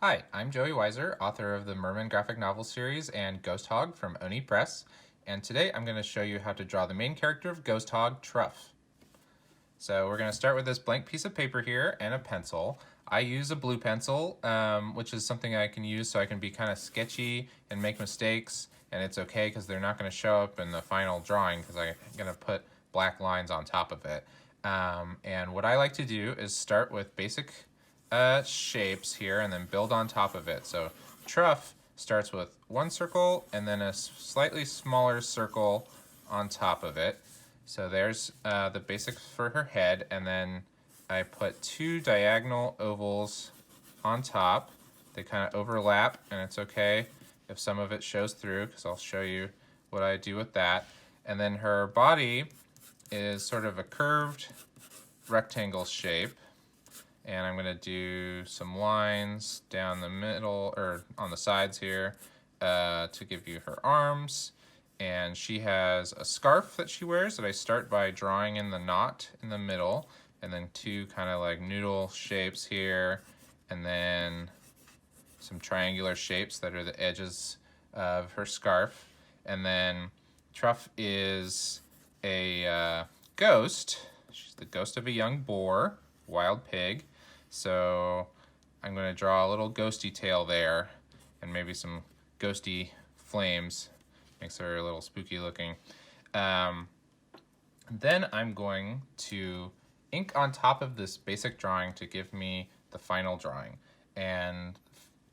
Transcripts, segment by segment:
Hi, I'm Joey Weiser, author of the Merman graphic novel series and Ghost Hog from Oni Press, and today I'm going to show you how to draw the main character of Ghost Hog, Truff. So we're going to start with this blank piece of paper here and a pencil. I use a blue pencil, which is something I can use so I can be kind of sketchy and make mistakes, and it's okay because they're not going to show up in the final drawing because I'm going to put black lines on top of it. And what I like to do is start with basic shapes here and then build on top of it. So Truff starts with one circle and then a slightly smaller circle on top of it. So there's the basics for her head, and then I put two diagonal ovals on top. They kind of overlap, and it's okay if some of it shows through because I'll show you what I do with that. And then her body is sort of a curved rectangle shape, and I'm going to do some lines down the middle or on the sides here to give you her arms. And she has a scarf that she wears that I start by drawing in the knot in the middle, and then two kind of like noodle shapes here, and then some triangular shapes that are the edges of her scarf. And then Truff is a ghost. She's the ghost of a young boar, wild pig. So I'm going to draw a little ghosty tail there and maybe some ghosty flames. Makes her a little spooky looking. Then I'm going to ink on top of this basic drawing to give me the final drawing. And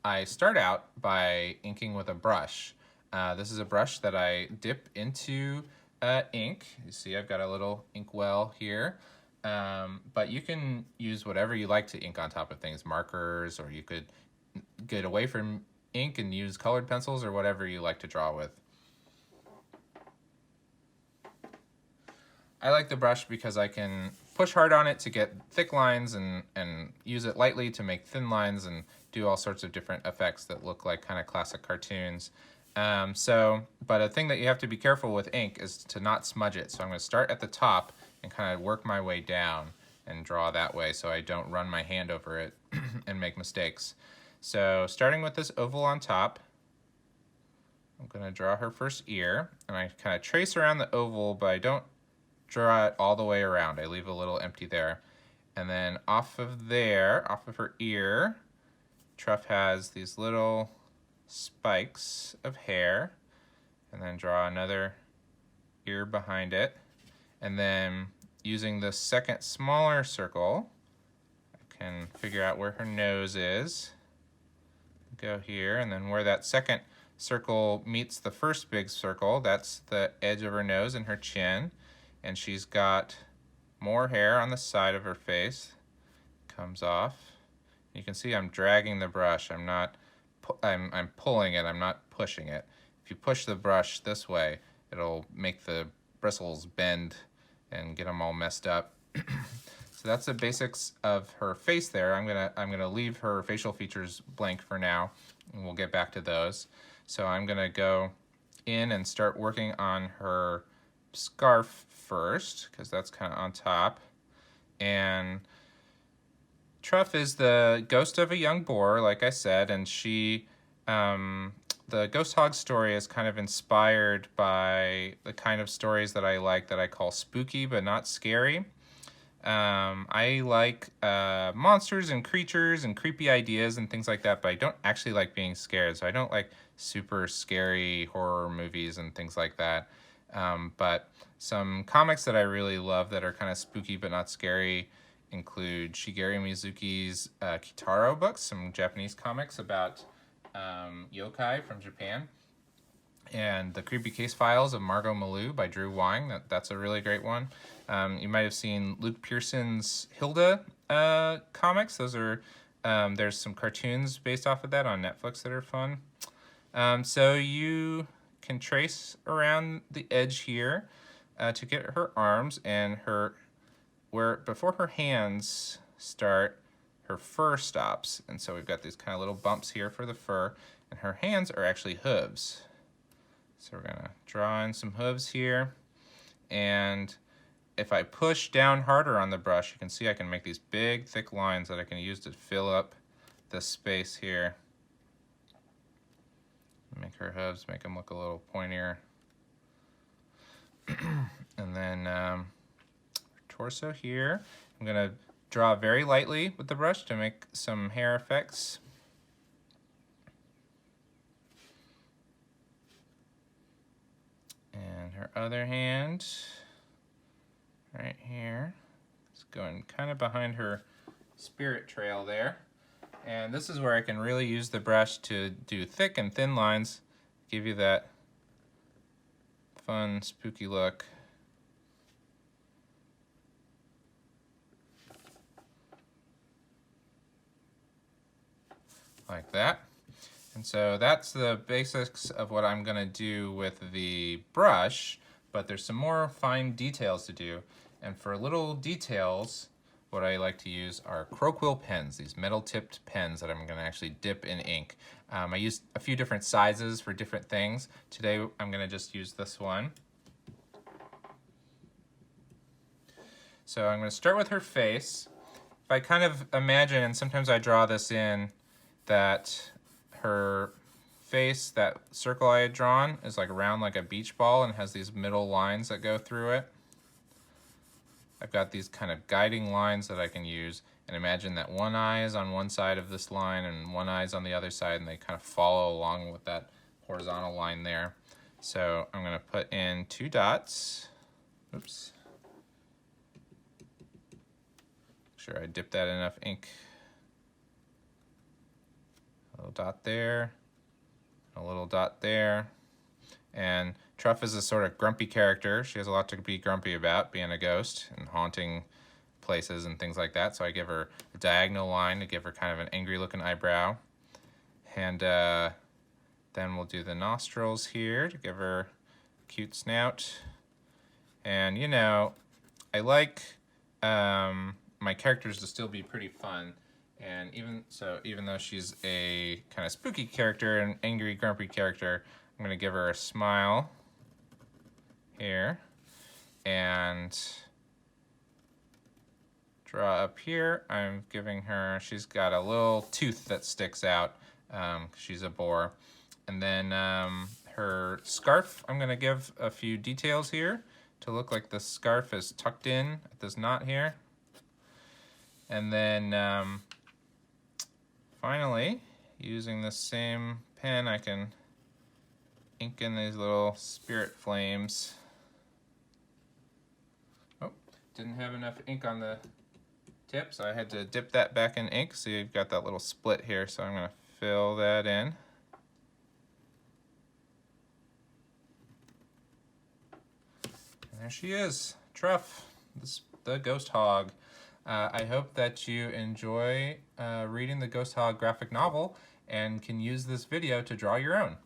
I start out by inking with a brush. This is a brush that I dip into ink. You see I've got a little ink well here. But you can use whatever you like to ink on top of things, markers, or you could get away from ink and use colored pencils or whatever you like to draw with. I like the brush because I can push hard on it to get thick lines and use it lightly to make thin lines and do all sorts of different effects that look like kind of classic cartoons. But a thing that you have to be careful with ink is to not smudge it. So I'm going to start at the top and kind of work my way down and draw that way so I don't run my hand over it and make mistakes. So starting with this oval on top, I'm going to draw her first ear, and I kind of trace around the oval, but I don't draw it all the way around. I leave a little empty there. And then off of there, off of her ear, Truff has these little spikes of hair, and then draw another ear behind it. And then using the second smaller circle, I can figure out where her nose is. Go here, and then where that second circle meets the first big circle, that's the edge of her nose and her chin. And she's got more hair on the side of her face. Comes off. You can see I'm dragging the brush. I'm pulling it. I'm not pushing it. If you push the brush this way, it'll make the bristles bend and get them all messed up. So that's the basics of her face there. I'm gonna leave her facial features blank for now, and we'll get back to those. So I'm gonna go in and start working on her scarf first, because that's kind of on top. And Truff is the ghost of a young boar, like I said, and she, the Ghost Hog story is kind of inspired by the kind of stories that I like that I call spooky but not scary. I like monsters and creatures and creepy ideas and things like that, but I don't actually like being scared, so I don't like super scary horror movies and things like that. But some comics that I really love that are kind of spooky but not scary include Shigeru Mizuki's Kitaro books, some Japanese comics about yokai from Japan, and The Creepy Case Files of Margot Malou by Drew Wang. That's a really great one. You might have seen Luke Pearson's Hilda comics. Those are there's some cartoons based off of that on Netflix that are fun. So you can trace around the edge here to get her arms, and before her hands start, her fur stops. And so we've got these kind of little bumps here for the fur, and her hands are actually hooves. So we're gonna draw in some hooves here, and if I push down harder on the brush, you can see I can make these big thick lines that I can use to fill up this space here. Make her hooves, make them look a little pointier. And then torso here. I'm gonna draw very lightly with the brush to make some hair effects. And her other hand, right here, it's going kind of behind her spirit trail there. And this is where I can really use the brush to do thick and thin lines, give you that fun, spooky look. Like that. And so that's the basics of what I'm gonna do with the brush, but there's some more fine details to do. And for little details, what I like to use are crow pens, these metal tipped pens that I'm gonna actually dip in ink. I use a few different sizes for different things. Today I'm gonna just use this one. So I'm gonna start with her face. If I kind of imagine, and sometimes I draw this in, that her face, that circle I had drawn, is like round like a beach ball and has these middle lines that go through it. I've got these kind of guiding lines that I can use, and imagine that one eye is on one side of this line and one eye is on the other side, and they kind of follow along with that horizontal line there. So I'm gonna put in 2 dots. Oops. Make sure I dip that in enough ink. A little dot there, a little dot there. And Truff is a sort of grumpy character. She has a lot to be grumpy about, being a ghost and haunting places and things like that. So I give her a diagonal line to give her kind of an angry looking eyebrow. And then we'll do the nostrils here to give her a cute snout. And you know, I like my characters to still be pretty fun. And even though she's a kind of spooky character, an angry, grumpy character, I'm gonna give her a smile here and draw up here. I'm giving her, she's got a little tooth that sticks out. She's a boar. And then her scarf, I'm gonna give a few details here to look like the scarf is tucked in at this knot here. And then finally, using the same pen, I can ink in these little spirit flames. Oh, didn't have enough ink on the tip, so I had to dip that back in ink. So you've got that little split here, so I'm gonna fill that in. And there she is, Truff, the Ghost Hog. I hope that you enjoy reading the Ghost Hog graphic novel and can use this video to draw your own.